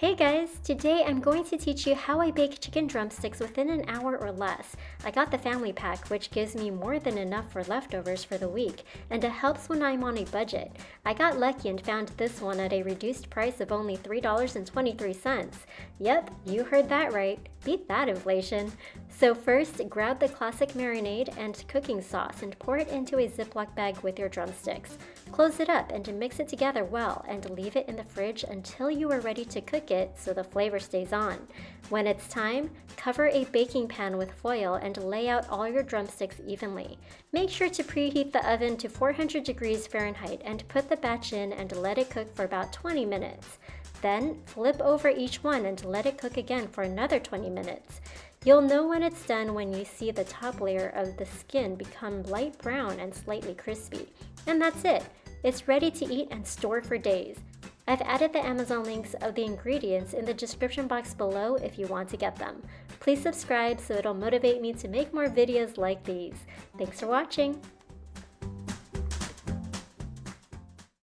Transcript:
Hey guys, today I'm going to teach you how I bake chicken drumsticks within an hour or less. I got the family pack, which gives me more than enough for leftovers for the week, and it helps when I'm on a budget. I got lucky and found this one at a reduced price of only $3.23. Yep, you heard that right. Beat that inflation. So first, grab the classic marinade and cooking sauce and pour it into a Ziploc bag with your drumsticks. Close it up and mix it together well and leave it in the fridge until you are ready to cook it so the flavor stays on. When it's time, cover a baking pan with foil and lay out all your drumsticks evenly. Make sure to preheat the oven to 400 degrees Fahrenheit and put the batch in and let it cook for about 20 minutes. Then, flip over each one and let it cook again for another 20 minutes. You'll know when it's done when you see the top layer of the skin become light brown and slightly crispy. And that's it. It's ready to eat and store for days. I've added the Amazon links of the ingredients in the description box below if you want to get them. Please subscribe so it'll motivate me to make more videos like these. Thanks for watching!